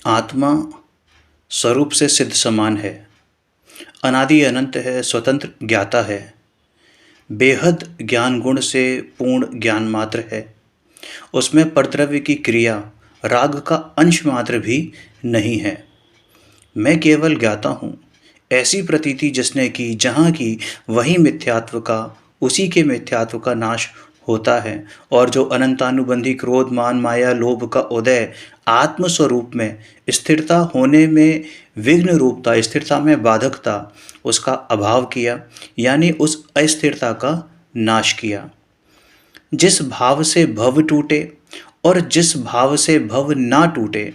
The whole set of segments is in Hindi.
आत्मा स्वरूप से सिद्ध समान है, अनादि अनंत है, स्वतंत्र ज्ञाता है, बेहद ज्ञान गुण से पूर्ण ज्ञान मात्र है। उसमें परद्रव्य की क्रिया, राग का अंश मात्र भी नहीं है। मैं केवल ज्ञाता हूँ, ऐसी प्रतीति जिसने की, जहाँ की वही मिथ्यात्व का, उसी के मिथ्यात्व का नाश होता है। और जो अनंतानुबंधी क्रोध, मान, माया, लोभ का उदय आत्मस्वरूप में स्थिरता होने में विघ्न रूपता, स्थिरता में बाधकता, उसका अभाव किया, यानी उस अस्थिरता का नाश किया। जिस भाव से भव टूटे और जिस भाव से भव ना टूटे,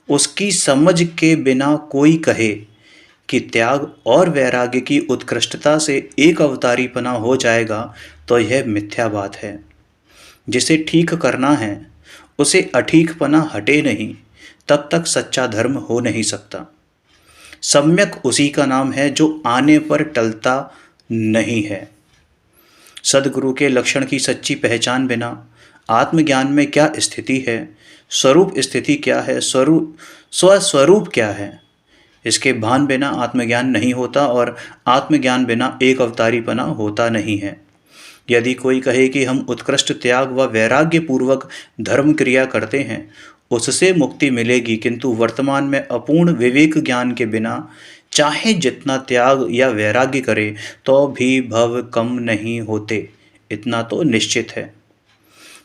उसकी समझ के बिना कोई कहे कि त्याग और वैराग्य की उत्कृष्टता से एक अवतारीपना हो जाएगा, तो यह मिथ्या बात है। जिसे ठीक करना है उसे अठीकपना हटे नहीं, तब तक सच्चा धर्म हो नहीं सकता। सम्यक उसी का नाम है जो आने पर टलता नहीं है। सदगुरु के लक्षण की सच्ची पहचान बिना आत्मज्ञान में क्या स्थिति है, स्वरूप स्थिति क्या है, स्वस्वरूप क्या है, इसके भान बिना आत्मज्ञान नहीं होता और आत्मज्ञान बिना एक अवतारीपना होता नहीं है। यदि कोई कहे कि हम उत्कृष्ट त्याग व वैराग्य पूर्वक धर्म क्रिया करते हैं, उससे मुक्ति मिलेगी, किंतु वर्तमान में अपूर्ण विवेक ज्ञान के बिना चाहे जितना त्याग या वैराग्य करे तो भी भव कम नहीं होते, इतना तो निश्चित है।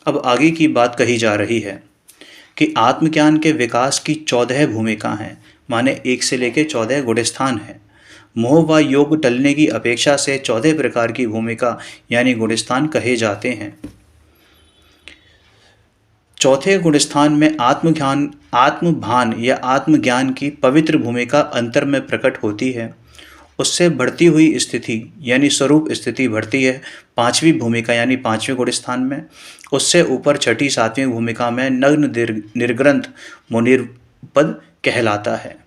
अब आगे की बात कही जा रही है कि आत्मज्ञान के विकास की 14 भूमिका हैं, माने 1 से लेकर 14 गुणस्थान हैं। मोह व योग टलने की अपेक्षा से 14 प्रकार की भूमिका यानी गुणस्थान कहे जाते हैं। चौथे गुणस्थान में आत्मज्ञान, आत्मभान या आत्मज्ञान की पवित्र भूमिका अंतर में प्रकट होती है। उससे बढ़ती हुई स्थिति यानी स्वरूप स्थिति बढ़ती है 5वीं भूमिका यानी 5वें गुणस्थान में। उससे ऊपर 6ठी 7वीं भूमिका में नग्न निर्ग्रंथ मुनिर्पद कहलाता है।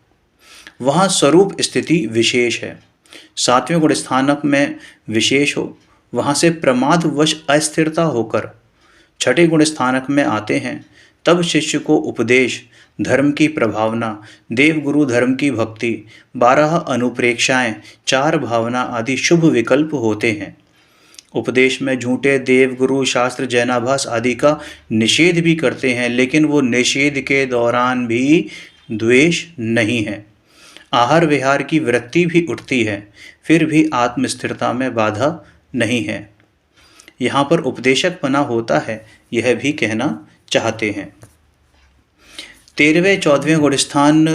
वहाँ स्वरूप स्थिति विशेष है। 7वें गुणस्थानक में विशेष हो, वहाँ से प्रमादवश अस्थिरता होकर 6ठे गुणस्थानक में आते हैं। तब शिष्य को उपदेश, धर्म की प्रभावना, देवगुरु धर्म की भक्ति, 12 अनुप्रेक्षाएं, 4 भावना आदि शुभ विकल्प होते हैं। उपदेश में झूठे देवगुरु, शास्त्र, जैनाभास आदि का निषेध भी करते हैं, लेकिन वो निषेध के दौरान भी द्वेष नहीं है। आहार विहार की वृत्ति भी उठती है, फिर भी आत्मस्थिरता में बाधा नहीं है। यहाँ पर उपदेशक पना होता है, यह भी कहना चाहते हैं। 13वें 14वें गुणस्थान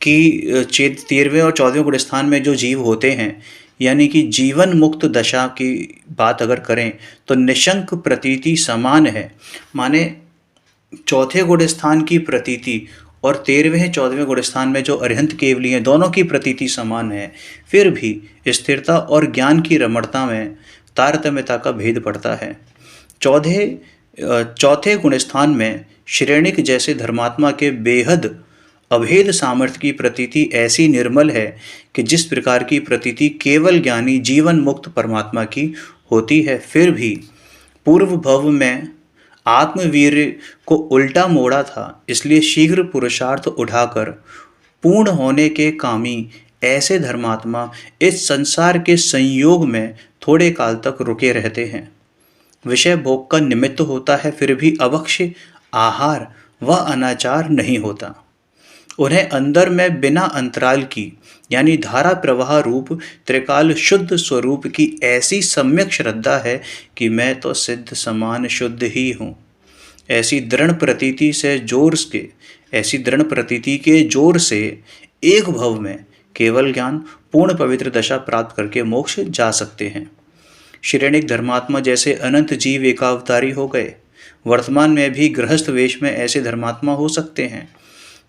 की 13वें और 14वें गुणस्थान में जो जीव होते हैं, यानी कि जीवन मुक्त दशा की बात अगर करें तो निशंक प्रतीति समान है। माने चौथे गुणस्थान की प्रतीति और 13वें 14वें गुणस्थान में जो अरिहंत केवली हैं, दोनों की प्रतीति समान है। फिर भी स्थिरता और ज्ञान की रमणता में तारतम्यता का भेद पड़ता है। चौथे गुणस्थान में श्रेणिक जैसे धर्मात्मा के बेहद अभेद सामर्थ्य की प्रतीति ऐसी निर्मल है कि जिस प्रकार की प्रतीति केवल ज्ञानी जीवन मुक्त परमात्मा की होती है। फिर भी पूर्व भव में आत्मवीर को उल्टा मोड़ा था, इसलिए शीघ्र पुरुषार्थ उठाकर पूर्ण होने के कामी ऐसे धर्मात्मा इस संसार के संयोग में थोड़े काल तक रुके रहते हैं। विषय भोग का निमित्त होता है, फिर भी अवक्ष आहार व अनाचार नहीं होता। उन्हें अंदर में बिना अंतराल की यानी धारा प्रवाह रूप त्रिकाल शुद्ध स्वरूप की ऐसी सम्यक श्रद्धा है कि मैं तो सिद्ध समान शुद्ध ही हूँ। ऐसी दृढ़ प्रतीति के जोर से एक भव में केवल ज्ञान पूर्ण पवित्र दशा प्राप्त करके मोक्ष जा सकते हैं। श्रेणिक धर्मात्मा जैसे अनंत जीव एकावतारी हो गए, वर्तमान में भी गृहस्थ वेश में ऐसे धर्मात्मा हो सकते हैं।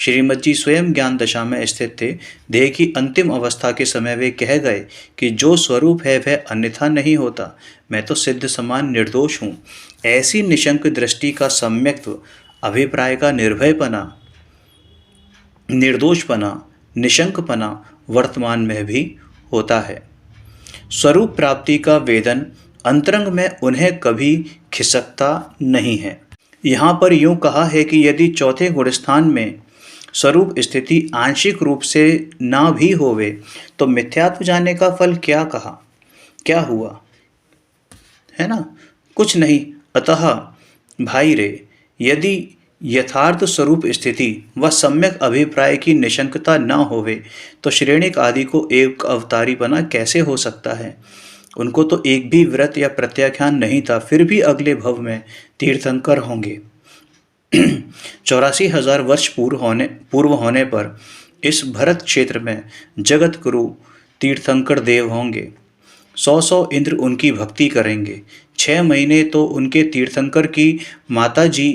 श्रीमद जी स्वयं ज्ञान दशा में स्थित थे। देह की अंतिम अवस्था के समय वे कह गए कि जो स्वरूप है वह अन्यथा नहीं होता, मैं तो सिद्ध समान निर्दोष हूँ। ऐसी निशंक दृष्टि का सम्यक्त्व, अभिप्राय का निर्भयपना, निर्दोषपना, निशंकपना वर्तमान में भी होता है। स्वरूप प्राप्ति का वेदन अंतरंग में उन्हें कभी खिसकता नहीं है। यहाँ पर यूँ कहा है कि यदि चौथे गुणस्थान में स्वरूप स्थिति आंशिक रूप से ना भी होवे तो मिथ्यात्व जाने का फल क्या कहा, क्या हुआ, है ना? कुछ नहीं। अतः भाई रे, यदि यथार्थ स्वरूप स्थिति व सम्यक अभिप्राय की निशंकता न होवे तो श्रेणिक आदि को एक अवतारी बना कैसे हो सकता है? उनको तो एक भी व्रत या प्रत्याख्यान नहीं था, फिर भी अगले भव में तीर्थंकर होंगे। 84,000 वर्ष पूर्व होने पर इस भरत क्षेत्र में जगत गुरु तीर्थंकर देव होंगे। 100 इंद्र उनकी भक्ति करेंगे। 6 महीने तो उनके तीर्थंकर की माता जी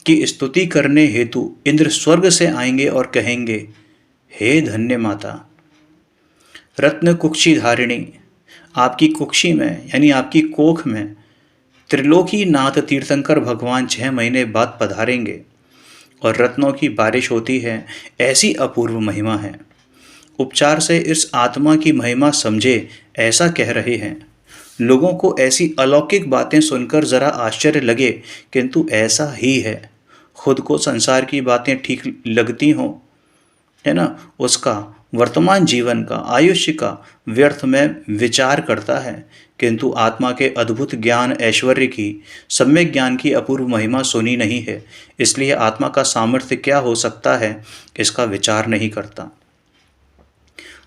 की स्तुति करने हेतु इंद्र स्वर्ग से आएंगे और कहेंगे, हे धन्य माता, रत्न कुक्षी धारिणी, आपकी कुक्षी में यानी आपकी कोख में त्रिलोकी नाथ तीर्थंकर भगवान 6 महीने बाद पधारेंगे और रत्नों की बारिश होती है। ऐसी अपूर्व महिमा है। उपचार से इस आत्मा की महिमा समझे, ऐसा कह रहे हैं। लोगों को ऐसी अलौकिक बातें सुनकर ज़रा आश्चर्य लगे, किंतु ऐसा ही है। खुद को संसार की बातें ठीक लगती हों, है ना, उसका वर्तमान जीवन का, आयुष्य का व्यर्थ में विचार करता है, किंतु आत्मा के अद्भुत ज्ञान ऐश्वर्य की, सम्यक ज्ञान की अपूर्व महिमा सुनी नहीं है, इसलिए आत्मा का सामर्थ्य क्या हो सकता है, इसका विचार नहीं करता।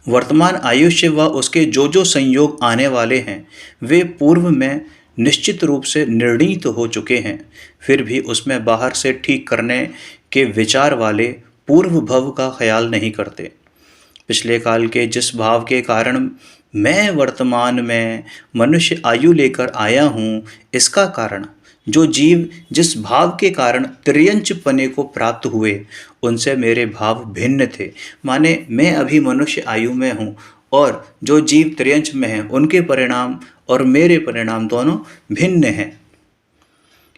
वर्तमान आयुष्य व उसके जो संयोग आने वाले हैं, वे पूर्व में निश्चित रूप से निर्णीत हो चुके हैं, फिर भी उसमें बाहर से ठीक करने के विचार वाले पूर्व भव का ख्याल नहीं करते। पिछले काल के जिस भाव के कारण मैं वर्तमान में मनुष्य आयु लेकर आया हूँ, इसका कारण जो जीव जिस भाव के कारण त्रियंच पने को प्राप्त हुए, उनसे मेरे भाव भिन्न थे। माने मैं अभी मनुष्य आयु में हूँ और जो जीव त्रियंच में हैं, उनके परिणाम और मेरे परिणाम दोनों भिन्न हैं।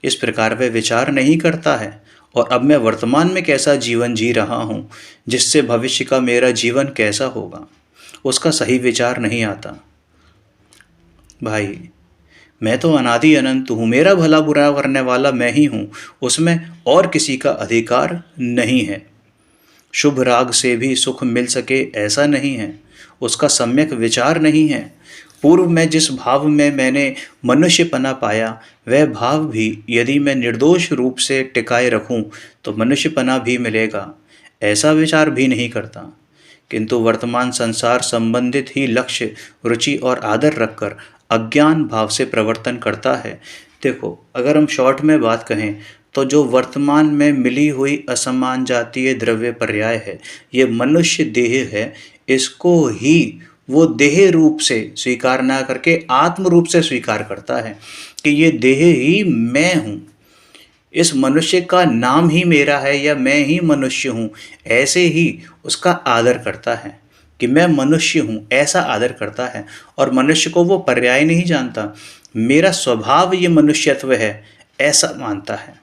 इस प्रकार वह विचार नहीं करता है। और अब मैं वर्तमान में कैसा जीवन जी रहा हूँ, जिससे भविष्य का मेरा जीवन कैसा होगा, उसका सही विचार नहीं आता। भाई, मैं तो अनादि अनंत हूँ, मेरा भला बुरा करने वाला मैं ही हूँ, उसमें और किसी का अधिकार नहीं है। शुभ राग से भी सुख मिल सके ऐसा नहीं है, उसका सम्यक विचार नहीं है। पूर्व में जिस भाव में मैंने मनुष्यपना पाया, वह भाव भी यदि मैं निर्दोष रूप से टिकाए रखूं तो मनुष्यपना भी मिलेगा, ऐसा विचार भी नहीं करता। किंतु वर्तमान संसार संबंधित ही लक्ष्य, रुचि और आदर रखकर अज्ञान भाव से प्रवर्तन करता है। देखो, अगर हम शॉर्ट में बात कहें तो जो वर्तमान में मिली हुई असमान जातीय द्रव्य पर्याय है, ये मनुष्य देह है, इसको ही वो देह रूप से स्वीकार ना करके आत्म रूप से स्वीकार करता है कि ये देह ही मैं हूँ, इस मनुष्य का नाम ही मेरा है या मैं ही मनुष्य हूँ, ऐसे ही उसका आदर करता है कि मैं मनुष्य हूँ, ऐसा आदर करता है। और मनुष्य को वो पर्याय नहीं जानता, मेरा स्वभाव ये मनुष्यत्व है, ऐसा मानता है।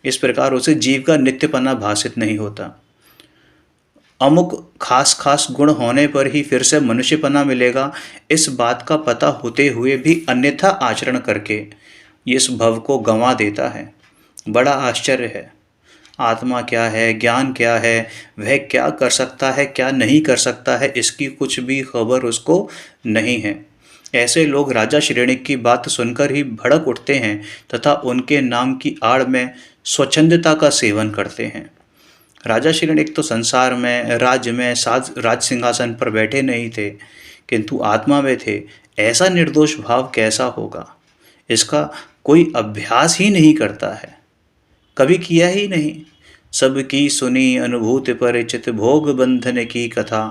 इस प्रकार उसे जीव का नित्यपना भासित नहीं होता। अमुक खास खास गुण होने पर ही फिर से मनुष्यपना मिलेगा, इस बात का पता होते हुए भी अन्यथा आचरण करके इस भव को गंवा देता है। बड़ा आश्चर्य है। आत्मा क्या है, ज्ञान क्या है, वह क्या कर सकता है, क्या नहीं कर सकता है, इसकी कुछ भी खबर उसको नहीं है। ऐसे लोग राजा श्रेणिक की बात सुनकर ही भड़क उठते हैं तथा उनके नाम की आड़ में स्वच्छंदता का सेवन करते हैं। राजा श्रेणिक तो संसार में, राज्य में राज सिंहासन पर बैठे नहीं थे, किंतु आत्मा में थे। ऐसा निर्दोष भाव कैसा होगा, इसका कोई अभ्यास ही नहीं करता है, कभी किया ही नहीं। सबकी सुनी अनुभूति परिचित भोग बंधन की कथा,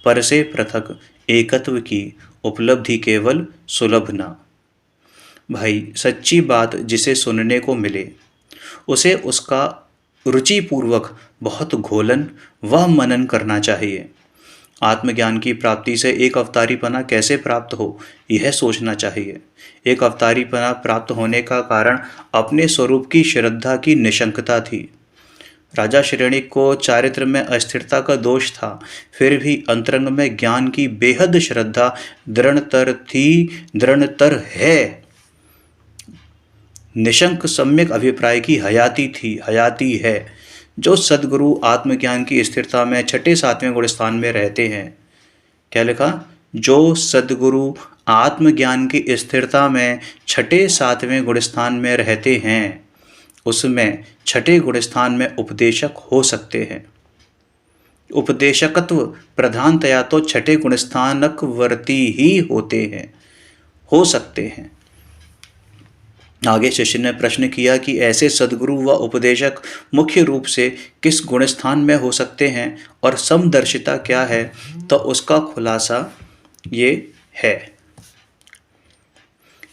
पर से पृथक एकत्व की उपलब्धि केवल सुलभ ना। भाई, सच्ची बात जिसे सुनने को मिले, उसे उसका रुचिपूर्वक बहुत घोलन व मनन करना चाहिए। आत्मज्ञान की प्राप्ति से एक अवतारीपना कैसे प्राप्त हो, यह सोचना चाहिए। एक अवतारीपना प्राप्त होने का कारण अपने स्वरूप की श्रद्धा की निशंकता थी। राजा श्रेणिक को चारित्र में अस्थिरता का दोष था, फिर भी अंतरंग में ज्ञान की बेहद श्रद्धा दृढ़तर थी, दृढ़तर है। निशंक सम्यक अभिप्राय की हयाती थी, हयाती है। जो सद्गुरु आत्मज्ञान की स्थिरता में छठे सातवें गुण स्थान में रहते हैं। क्या लिखा? जो सद्गुरु आत्मज्ञान की स्थिरता में छठे सातवें गुण स्थान में रहते हैं, उसमें छठे गुण स्थान में उपदेशक हो सकते हैं। उपदेशकत्व प्रधानतया तो छठे गुण स्थानक वर्ती ही होते हैं, हो सकते हैं। आगे शिष्य ने प्रश्न किया कि ऐसे सद्गुरु व उपदेशक मुख्य रूप से किस गुण स्थान में हो सकते हैं और समदर्शिता क्या है? तो उसका खुलासा ये है।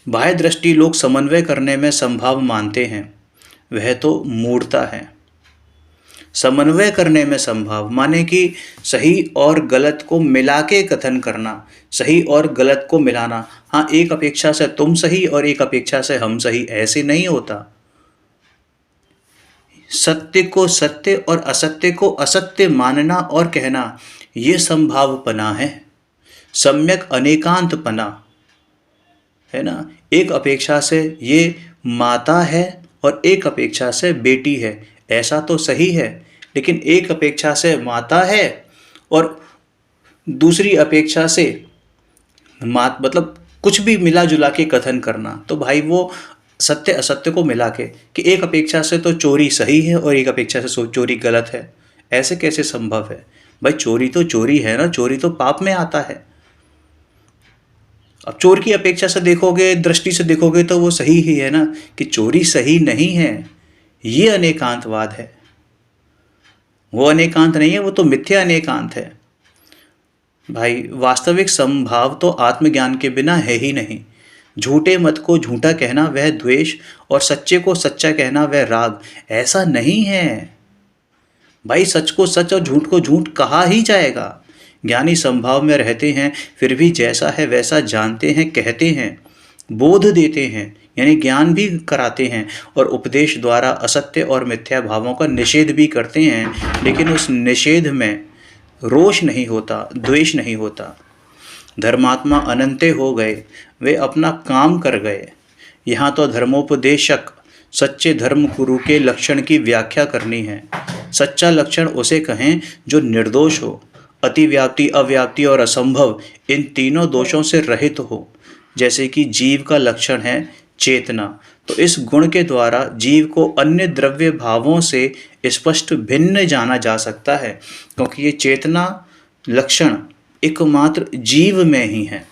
बाह्य दृष्टि लोग समन्वय करने में संभाव मानते हैं, वह तो मूढ़ता है। समन्वय करने में संभाव माने कि सही और गलत को मिला के कथन करना, सही और गलत को मिलाना। हाँ, एक अपेक्षा से तुम सही और एक अपेक्षा से हम सही, ऐसे नहीं होता। सत्य को सत्य और असत्य को असत्य मानना और कहना, ये संभावपना है, सम्यक अनेकांतपना है ना। एक अपेक्षा से ये माता है और एक अपेक्षा से बेटी है, ऐसा तो सही है। लेकिन एक अपेक्षा से माता है और दूसरी अपेक्षा से मतलब कुछ भी मिला जुला के कथन करना, तो भाई वो सत्य असत्य को मिला के कि एक अपेक्षा से तो चोरी सही है और एक अपेक्षा से चोरी गलत है, ऐसे कैसे संभव है? भाई चोरी तो चोरी है ना, चोरी तो पाप में आता है। अब चोर की अपेक्षा से देखोगे, दृष्टि से देखोगे तो वो सही ही है ना, कि चोरी सही नहीं है, ये अनेकांतवाद है। वो अनेकांत नहीं है, वो तो मिथ्या अनेकांत है। भाई वास्तविक संभाव तो आत्मज्ञान के बिना है ही नहीं। झूठे मत को झूठा कहना वह द्वेष और सच्चे को सच्चा कहना वह राग, ऐसा नहीं है। भाई सच को सच और झूठ को झूठ कहा ही जाएगा। ज्ञानी संभाव में रहते हैं, फिर भी जैसा है वैसा जानते हैं, कहते हैं, बोध देते हैं, यानी ज्ञान भी कराते हैं और उपदेश द्वारा असत्य और मिथ्या भावों का निषेध भी करते हैं। लेकिन उस निषेध में रोष नहीं होता, द्वेष नहीं होता। धर्मात्मा अनंते हो गए, वे अपना काम कर गए। यहाँ तो धर्मोपदेशक सच्चे धर्म गुरु के लक्षण की व्याख्या करनी है। सच्चा लक्षण उसे कहें जो निर्दोष हो, अतिव्याप्ति, अव्याप्ति और असंभव इन तीनों दोषों से रहित हो। जैसे कि जीव का लक्षण है चेतना, तो इस गुण के द्वारा जीव को अन्य द्रव्य भावों से स्पष्ट भिन्न जाना जा सकता है, क्योंकि ये चेतना लक्षण एकमात्र जीव में ही है,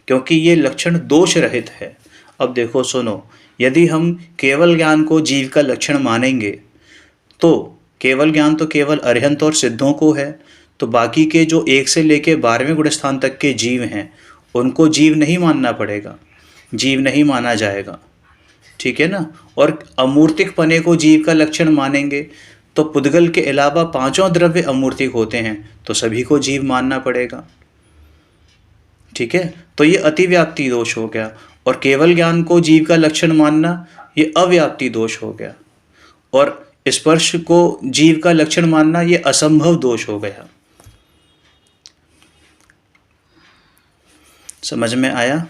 क्योंकि ये लक्षण दोष रहित है। अब देखो सुनो, यदि हम केवल ज्ञान को जीव का लक्षण मानेंगे तो केवल ज्ञान तो केवल अरिहंत और सिद्धों को है, तो बाकी के जो 1 से लेकर 12वें गुण स्थान तक के जीव हैं उनको जीव नहीं मानना पड़ेगा, जीव नहीं माना जाएगा, ठीक है ना। और अमूर्तिक पने को जीव का लक्षण मानेंगे तो पुद्गल के अलावा 5 द्रव्य अमूर्तिक होते हैं, तो सभी को जीव मानना पड़ेगा, ठीक है। तो ये अतिव्याप्ति दोष हो गया। और केवल ज्ञान को जीव का लक्षण मानना ये अव्याप्ति दोष हो गया। और स्पर्श को जीव का लक्षण मानना ये असंभव दोष हो गया। समझ में आया?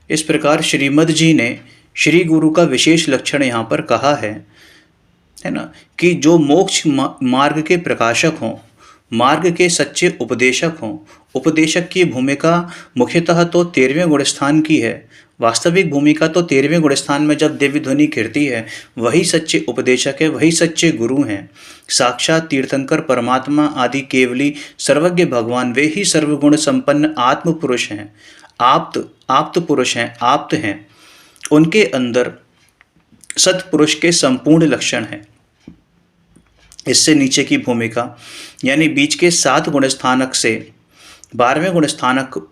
इस प्रकार श्रीमद जी ने श्री गुरु का विशेष लक्षण यहाँ पर कहा है ना, कि जो मोक्ष मार्ग के प्रकाशक हों, मार्ग के सच्चे उपदेशक हों। उपदेशक की भूमिका मुख्यतः तो 13वें गुण स्थान की है। वास्तविक भूमिका तो 13वें गुण स्थान में जब दिव्य ध्वनि गिरती है, वही सच्चे उपदेशक है, वही सच्चे गुरु हैं। साक्षात तीर्थंकर परमात्मा आदि केवली सर्वज्ञ भगवान वे ही सर्वगुण संपन्न आत्म पुरुष हैं, आप्त पुरुष हैं, आप्त हैं। उनके अंदर सत्पुरुष के संपूर्ण लक्षण हैं। इससे नीचे की भूमिका यानी बीच के 7 गुण स्थानक से 12वें गुण स्थानक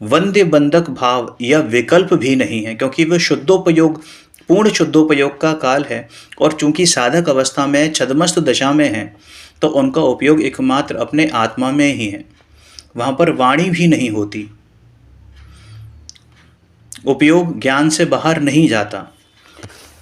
वंद्य बंधक भाव या विकल्प भी नहीं है, क्योंकि वह शुद्धोपयोग, पूर्ण शुद्धोपयोग का काल है। और चूंकि साधक अवस्था में छदमस्त दशा में है, तो उनका उपयोग एकमात्र अपने आत्मा में ही है, वहाँ पर वाणी भी नहीं होती, उपयोग ज्ञान से बाहर नहीं जाता।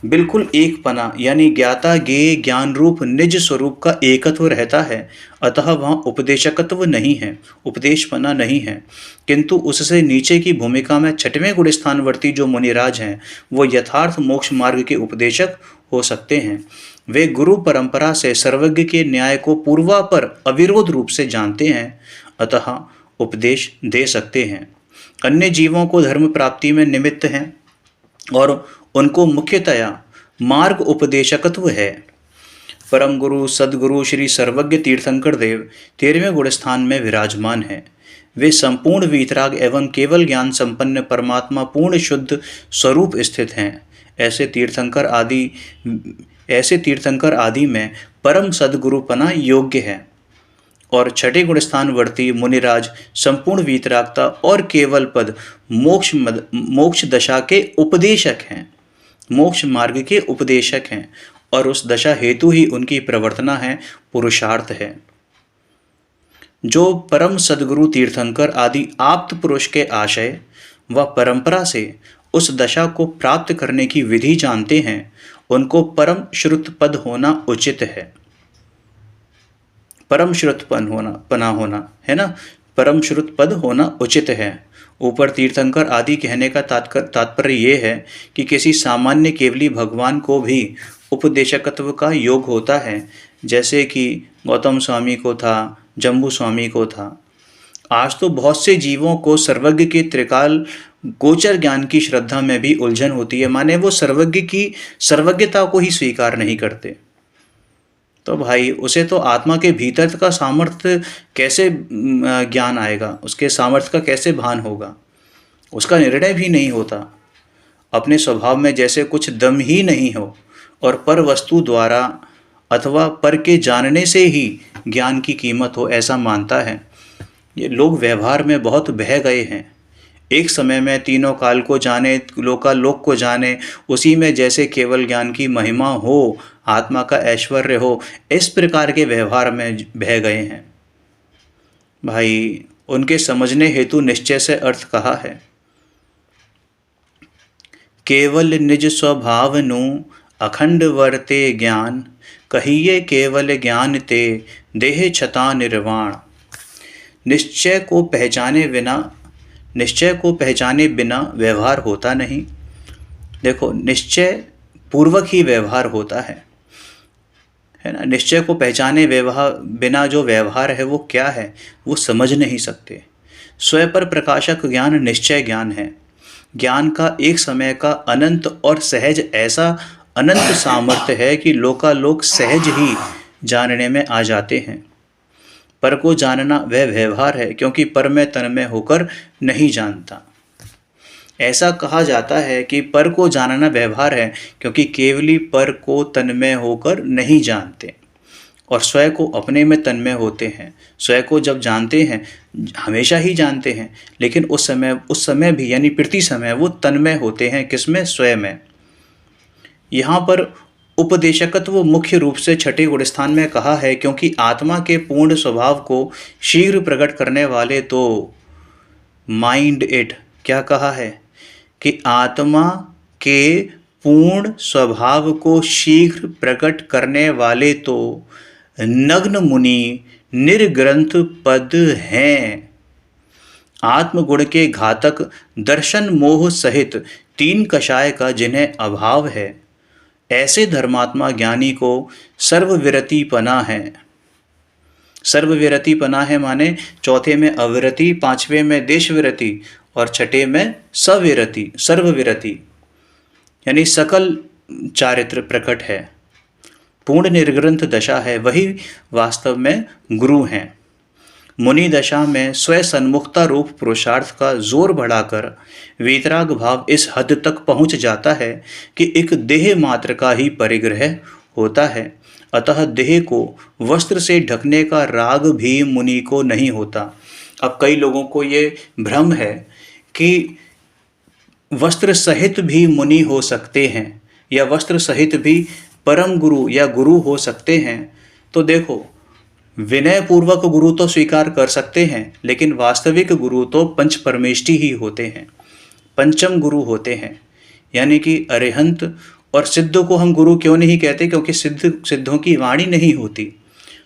बिल्कुल एक पना यानी ज्ञाता ज्ञेय ज्ञान रूप निज स्वरूप का एकत्व रहता है, अतः वहाँ उपदेशकत्व नहीं है, उपदेशपना नहीं है। किंतु उससे नीचे की भूमिका में छठवें गुण स्थानवर्ती जो मुनिराज हैं, वो यथार्थ मोक्ष मार्ग के उपदेशक हो सकते हैं। वे गुरु परंपरा से सर्वज्ञ के न्याय को पूर्वापर अविरोध रूप से जानते हैं, अतः उपदेश दे सकते हैं। अन्य जीवों को धर्म प्राप्ति में निमित्त हैं और उनको मुख्यतया मार्ग उपदेशकत्व है। परम गुरु सदगुरु श्री सर्वज्ञ तीर्थंकर देव 13वें गुण स्थान में विराजमान हैं। वे संपूर्ण वीतराग एवं केवल ज्ञान संपन्न परमात्मा पूर्ण शुद्ध स्वरूप स्थित हैं। ऐसे तीर्थंकर आदि में परम सदगुरुपना योग्य है। और छठे गुण स्थानवर्ती मुनिराज संपूर्ण वीतरागता और केवल पद मोक्ष दशा के उपदेशक हैं, मोक्ष मार्ग के उपदेशक हैं, और उस दशा हेतु ही उनकी प्रवर्तना है, पुरुषार्थ है। जो परम सदगुरु तीर्थंकर आदि आप्त पुरुष के आशय व परंपरा से उस दशा को प्राप्त करने की विधि जानते हैं, उनको परम श्रुत पद होना उचित है। परम श्रुत पना होना है ना, परम श्रुत पद होना उचित है। ऊपर तीर्थंकर आदि कहने का तात्पर्य ये है कि किसी सामान्य केवली भगवान को भी उपदेशकत्व का योग होता है, जैसे कि गौतम स्वामी को था, जम्बू स्वामी को था। आज तो बहुत से जीवों को सर्वज्ञ के त्रिकाल गोचर ज्ञान की श्रद्धा में भी उलझन होती है, माने वो सर्वज्ञ की सर्वज्ञता को ही स्वीकार नहीं करते। तो भाई उसे तो आत्मा के भीतर का सामर्थ्य कैसे ज्ञान आएगा, उसके सामर्थ्य का कैसे भान होगा, उसका निर्णय भी नहीं होता। अपने स्वभाव में जैसे कुछ दम ही नहीं हो और पर वस्तु द्वारा अथवा पर के जानने से ही ज्ञान की कीमत हो, ऐसा मानता है। ये लोग व्यवहार में बहुत बह गए हैं। एक समय में तीनों काल को जाने, लोकालोक को जाने, उसी में जैसे केवल ज्ञान की महिमा हो, आत्मा का ऐश्वर्य हो, इस प्रकार के व्यवहार में बह गए हैं। भाई उनके समझने हेतु निश्चय से अर्थ कहा है। केवल निज स्वभाव नु अखंड वर्ते ज्ञान, कहिए केवल ज्ञान ते देह छता निर्वाण। निश्चय को पहचाने बिना व्यवहार होता नहीं। देखो, निश्चय पूर्वक ही व्यवहार होता है ना। निश्चय को पहचाने बिना जो व्यवहार है वो क्या है, वो समझ नहीं सकते। स्वयं पर प्रकाशक ज्ञान निश्चय ज्ञान है। ज्ञान का एक समय का अनंत और सहज ऐसा अनंत सामर्थ्य है कि लोकालोक सहज ही जानने में आ जाते हैं। पर को जानना वह व्यवहार है, क्योंकि पर में तन्मय होकर नहीं जानता। ऐसा कहा जाता है कि पर को जानना व्यवहार है, क्योंकि केवली पर को तन्मय होकर नहीं जानते और स्वयं को अपने में तन्मय होते हैं। स्वयं को जब जानते हैं, हमेशा ही जानते हैं, लेकिन उस समय भी यानी प्रति समय वो तन्मय होते हैं। किसमें? स्वयं में। यहाँ पर उपदेशकत्व मुख्य रूप से छठे गुण स्थान में कहा है, क्योंकि आत्मा के पूर्ण स्वभाव को शीघ्र प्रकट करने वाले तो माइंड इट, क्या कहा है कि आत्मा के पूर्ण स्वभाव को शीघ्र प्रकट करने वाले तो नग्न मुनि निर्ग्रंथ पद हैं। आत्मगुण के घातक दर्शन मोह सहित 3 कषाय का जिन्हें अभाव है, ऐसे धर्मात्मा ज्ञानी को सर्वविरति पना है। सर्वविरति पना है माने चौथे में अविरति, 5वें में देशविरति और छठे में सविरति, सर्वविरति, यानी सकल चारित्र प्रकट है। पूर्ण निर्ग्रंथ दशा है, वही वास्तव में गुरु हैं। मुनि दशा में स्वयं सन्मुखता रूप पुरुषार्थ का जोर बढ़ाकर वीतराग भाव इस हद तक पहुंच जाता है कि एक देह मात्र का ही परिग्रह होता है। अतः देह को वस्त्र से ढकने का राग भी मुनि को नहीं होता। अब कई लोगों को ये भ्रम है कि वस्त्र सहित भी मुनि हो सकते हैं या वस्त्र सहित भी परम गुरु या गुरु हो सकते हैं। तो देखो, विनय पूर्वक गुरु तो स्वीकार कर सकते हैं, लेकिन वास्तविक गुरु तो पंच परमेष्टि ही होते हैं, पंचम गुरु होते हैं, यानी कि अरिहंत और सिद्ध को हम गुरु क्यों नहीं कहते? क्योंकि सिद्धों की वाणी नहीं होती।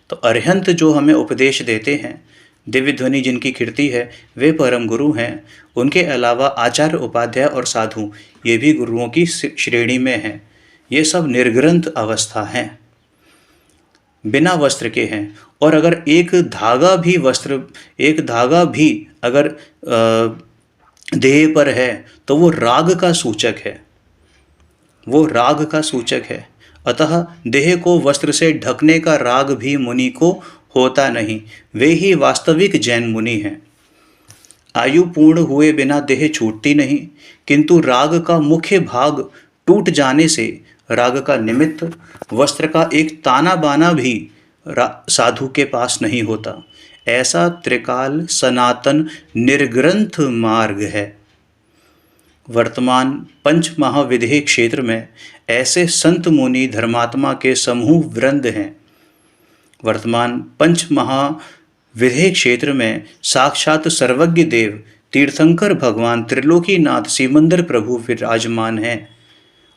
तो अरिहंत जो हमें उपदेश देते हैं, दिव्य ध्वनि जिनकी कीर्ति है, वे परम गुरु हैं। उनके अलावा आचार्य, उपाध्याय और साधु ये भी गुरुओं की श्रेणी में हैं। ये सब निर्ग्रंथ अवस्था हैं, बिना वस्त्र के हैं। और अगर एक धागा भी अगर देह पर है तो वो राग का सूचक है, वो राग का सूचक है। अतः देह को वस्त्र से ढकने का राग भी मुनि को होता नहीं। वे ही वास्तविक जैन मुनि हैं। आयु पूर्ण हुए बिना देह छूटती नहीं, किंतु राग का मुख्य भाग टूट जाने से राग का निमित्त वस्त्र का एक ताना बाना भी साधु के पास नहीं होता। ऐसा त्रिकाल सनातन निर्ग्रंथ मार्ग है। वर्तमान पंच महाविदेह क्षेत्र में ऐसे संत मुनि धर्मात्मा के समूह वृंद हैं। वर्तमान पंच महाविदेह क्षेत्र में साक्षात सर्वज्ञ देव तीर्थंकर भगवान त्रिलोकीनाथ सिमंदर प्रभु विराजमान हैं।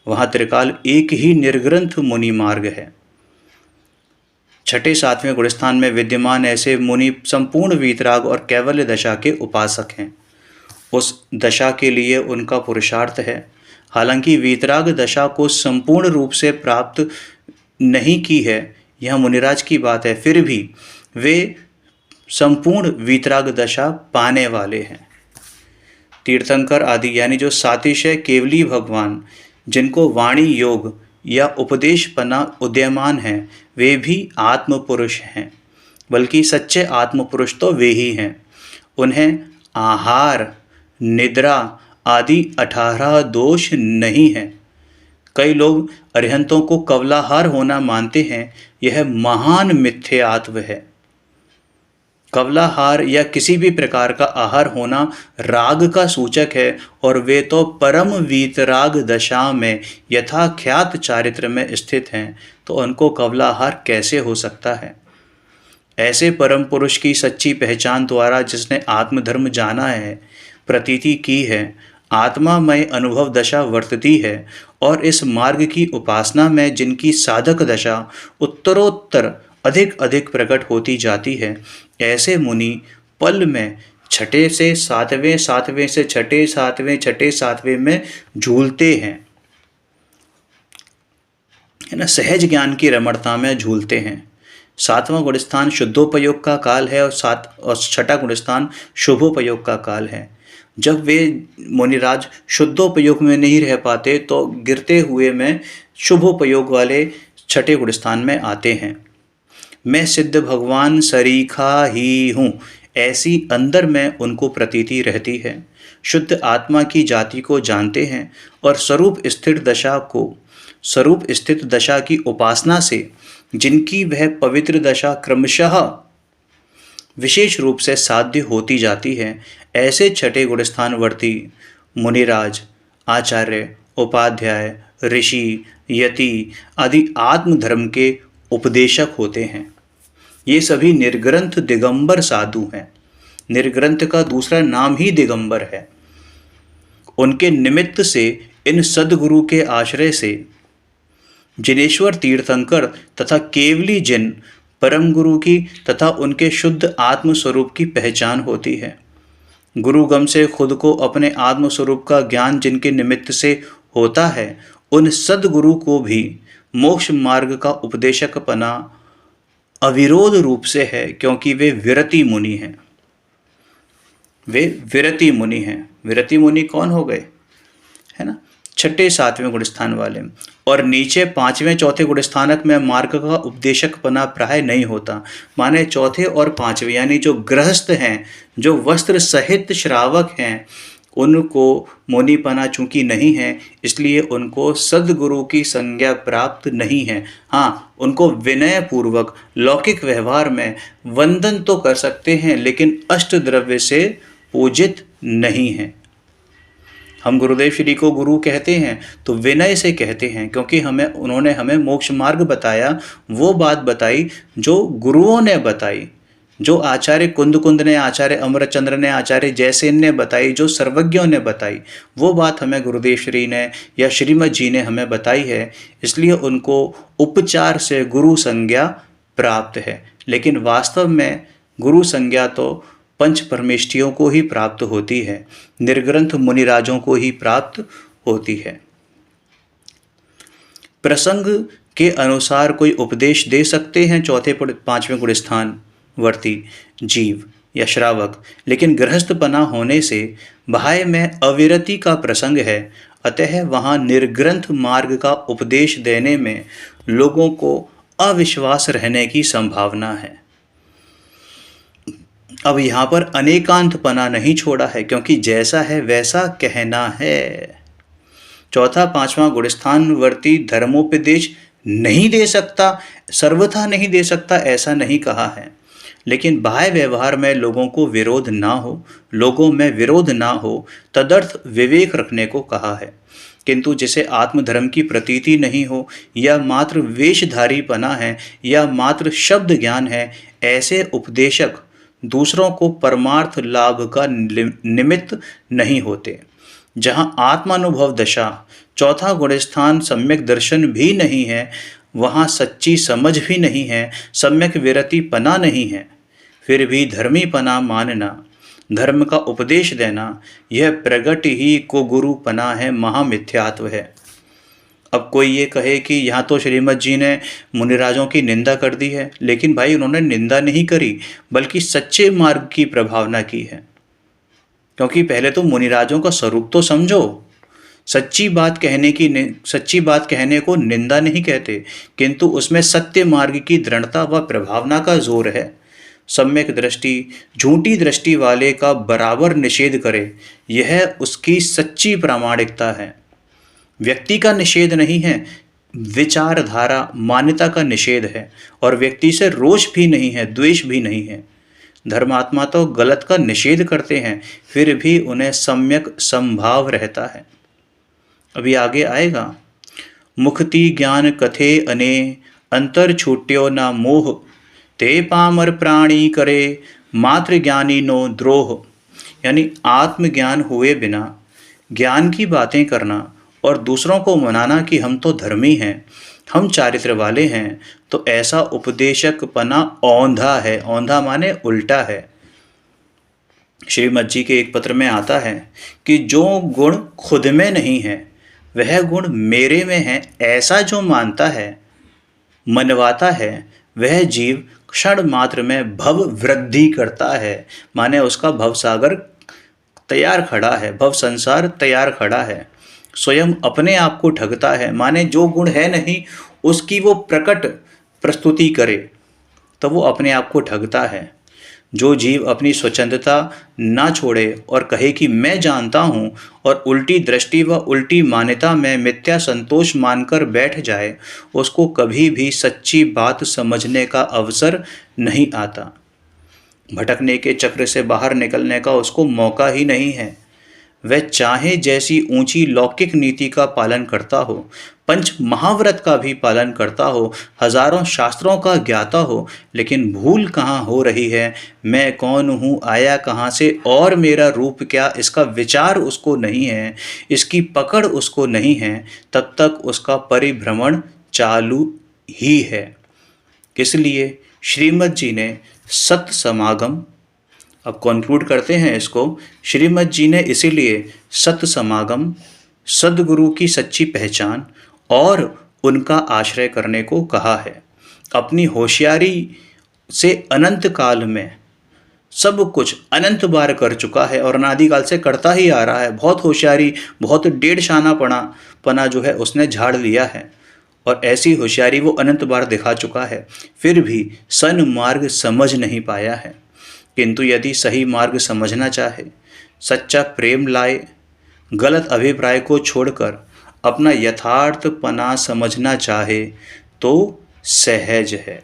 वहाँ त्रिकाल एक ही निर्ग्रंथ मुनि मार्ग है। छठे सातवें गुणस्थान में विद्यमान ऐसे मुनि संपूर्ण वीतराग और कैवल्य दशा के उपासक हैं। उस दशा के लिए उनका पुरुषार्थ है। हालांकि वीतराग दशा को संपूर्ण रूप से प्राप्त नहीं की है, यह मुनिराज की बात है, फिर भी वे संपूर्ण वीतराग दशा पाने वाले हैं। तीर्थंकर आदि यानी जो सातिशय केवली भगवान, जिनको वाणी योग या उपदेशपना उदयमान है, वे भी आत्म पुरुष हैं। बल्कि सच्चे आत्म पुरुष तो वे ही हैं। उन्हें आहार, निद्रा आदि 18 दोष नहीं है। कई लोग अरिहंतों को कवलाहार होना मानते हैं। यह महान मिथ्यात्व है। कवलाहार या किसी भी प्रकार का आहार होना राग का सूचक है, और वे तो परम वीतराग दशा में यथाख्यात चारित्र में स्थित हैं, तो उनको कवलाहार कैसे हो सकता है? ऐसे परम पुरुष की सच्ची पहचान द्वारा जिसने आत्मधर्म जाना है, प्रतीति की है, आत्मामय अनुभव दशा वर्तती है, और इस मार्ग की उपासना में जिनकी साधक दशा उत्तरोत्तर अधिक अधिक प्रकट होती जाती है, ऐसे मुनि पल में छठे से सातवें, सातवें से छठे, सातवें, छठे सातवें में झूलते हैं, है ना। सहज ज्ञान की रमणता में झूलते हैं। सातवां गुणस्थान शुद्धोपयोग का काल है, और छठा गुणस्थान शुभोपयोग का काल है। जब वे मुनिराज शुद्धोपयोग में नहीं रह पाते तो गिरते हुए में शुभोपयोग वाले छठे गुणस्थान में आते हैं। मैं सिद्ध भगवान सरीखा ही हूँ, ऐसी अंदर में उनको प्रतीति रहती है। शुद्ध आत्मा की जाति को जानते हैं, और स्वरूप स्थित दशा की उपासना से जिनकी वह पवित्र दशा क्रमशः विशेष रूप से साध्य होती जाती है, ऐसे छठे गुणस्थानवर्ती मुनिराज, आचार्य, उपाध्याय, ऋषि, यति आदि आत्मधर्म के उपदेशक होते हैं। ये सभी निर्ग्रंथ दिगंबर साधु हैं। निर्ग्रंथ का दूसरा नाम ही दिगंबर है। उनके निमित्त से, इन सद्गुरु के आश्रय से जिनेश्वर तीर्थंकर तथा केवली जिन परम गुरु की तथा उनके शुद्ध आत्म स्वरूप की पहचान होती है। गुरुगम से खुद को अपने आत्म स्वरूप का ज्ञान जिनके निमित्त से होता है, उन सद्गुरु को भी मोक्ष मार्ग का उपदेशकपना अविरोध रूप से है, क्योंकि वे विरति मुनि हैं। वे विरति मुनि हैं। विरति मुनि कौन हो गए, है ना? छठे सातवें गुणस्थान वाले। और नीचे पांचवें चौथे गुणस्थानक में मार्ग का उपदेशकपना प्राय नहीं होता। माने चौथे और पांचवें यानी जो गृहस्थ हैं, जो वस्त्र सहित श्रावक हैं, उनको मुनिपना चूंकि नहीं है, इसलिए उनको सद्गुरु की संज्ञा प्राप्त नहीं है। हाँ, उनको विनय पूर्वक लौकिक व्यवहार में वंदन तो कर सकते हैं, लेकिन अष्ट द्रव्य से पूजित नहीं हैं। हम गुरुदेव श्री को गुरु कहते हैं तो विनय से कहते हैं, क्योंकि उन्होंने हमें मोक्ष मार्ग बताया, वो बात बताई जो गुरुओं ने बताई, जो आचार्य कुंद ने, आचार्य अमरचंद्र ने, आचार्य जयसेन ने बताई, जो सर्वज्ञों ने बताई, वो बात हमें गुरुदेव श्री ने या श्रीमद् जी ने हमें बताई है, इसलिए उनको उपचार से गुरु संज्ञा प्राप्त है। लेकिन वास्तव में गुरु संज्ञा तो पंच परमेष्ठियों को ही प्राप्त होती है, निर्ग्रंथ मुनिराजों को ही प्राप्त होती है। प्रसंग के अनुसार कोई उपदेश दे सकते हैं चौथे पांचवें गुणस्थान वर्ती जीव या श्रावक, लेकिन गृहस्थपना होने से बाह्य में अविरति का प्रसंग है, अतः वहाँ निर्ग्रंथ मार्ग का उपदेश देने में लोगों को अविश्वास रहने की संभावना है। अब यहाँ पर अनेकांतपना नहीं छोड़ा है, क्योंकि जैसा है वैसा कहना है। चौथा पांचवा गुणस्थान वर्ती धर्मोपदेश नहीं दे सकता, सर्वथा नहीं दे सकता, ऐसा नहीं कहा है, लेकिन बाह्य व्यवहार में लोगों को विरोध ना हो, लोगों में विरोध ना हो, तदर्थ विवेक रखने को कहा है। किंतु जिसे आत्मधर्म की प्रतीति नहीं हो, या मात्र वेशधारीपना है, या मात्र शब्द ज्ञान है, ऐसे उपदेशक दूसरों को परमार्थ लाभ का निमित्त नहीं होते। जहाँ आत्मानुभव दशा चौथा गुणस्थान सम्यक दर्शन भी नहीं है, वहाँ सच्ची समझ भी नहीं है, सम्यक विरति पना नहीं है, फिर भी धर्मी पना मानना, धर्म का उपदेश देना, यह प्रगट ही को गुरु पना है, महामिथ्यात्व है। अब कोई ये कहे कि यहाँ तो श्रीमद् जी ने मुनिराजों की निंदा कर दी है, लेकिन भाई उन्होंने निंदा नहीं करी, बल्कि सच्चे मार्ग की प्रभावना की है। क्योंकि पहले तो मुनिराजों का स्वरूप तो समझो। सच्ची बात कहने को निंदा नहीं कहते, किंतु उसमें सत्य मार्ग की दृढ़ता व प्रभावना का जोर है। सम्यक दृष्टि झूठी दृष्टि वाले का बराबर निषेध करे, यह उसकी सच्ची प्रामाणिकता है। व्यक्ति का निषेध नहीं है, विचारधारा मान्यता का निषेध है, और व्यक्ति से रोष भी नहीं है, द्वेष भी नहीं है। धर्मात्मा तो गलत का निषेध करते हैं, फिर भी उन्हें सम्यक संभाव रहता है। अभी आगे आएगा, मुक्ति ज्ञान कथे अने अंतर छूट्यो ना मोह, ते पामर प्राणी करे मात्र ज्ञानी नो द्रोह। यानी आत्मज्ञान हुए बिना ज्ञान की बातें करना और दूसरों को मनाना कि हम तो धर्मी हैं, हम चारित्र वाले हैं, तो ऐसा उपदेशक पना औंधा है। औंधा माने उल्टा है। श्रीमद् जी के एक पत्र में आता है कि जो गुण खुद में नहीं है वह गुण मेरे में है, ऐसा जो मानता है, मनवाता है, वह जीव क्षण मात्र में भव वृद्धि करता है। माने उसका भव सागर तैयार खड़ा है, भव संसार तैयार खड़ा है, स्वयं अपने आप को ठगता है। माने जो गुण है नहीं उसकी वो प्रकट प्रस्तुति करे तो वो अपने आप को ठगता है। जो जीव अपनी स्वच्छंदता ना छोड़े और कहे कि मैं जानता हूँ, और उल्टी दृष्टि व उल्टी मान्यता में मिथ्या संतोष मानकर बैठ जाए, उसको कभी भी सच्ची बात समझने का अवसर नहीं आता। भटकने के चक्र से बाहर निकलने का उसको मौका ही नहीं है। वह चाहे जैसी ऊंची लौकिक नीति का पालन करता हो, पंच महाव्रत का भी पालन करता हो, हजारों शास्त्रों का ज्ञाता हो, लेकिन भूल कहाँ हो रही है, मैं कौन हूँ, आया कहाँ से और मेरा रूप क्या, इसका विचार उसको नहीं है, इसकी पकड़ उसको नहीं है, तब तक उसका परिभ्रमण चालू ही है। इसलिए श्रीमद् जी ने सत समागम, अब कॉन्क्लूड करते हैं इसको, श्रीमद् जी ने इसीलिए सत समागम, सद्गुरु की सच्ची पहचान और उनका आश्रय करने को कहा है। अपनी होशियारी से अनंत काल में सब कुछ अनंत बार कर चुका है और अनादिकाल से करता ही आ रहा है। बहुत होशियारी, बहुत डेढ़ शाना पना जो है उसने झाड़ लिया है, और ऐसी होशियारी वो अनंत बार दिखा चुका है, फिर भी सन्मार्ग समझ नहीं पाया है। किंतु यदि सही मार्ग समझना चाहे, सच्चा प्रेम लाए, गलत अभिप्राय को छोड़कर अपना यथार्थपना समझना चाहे, तो सहज है।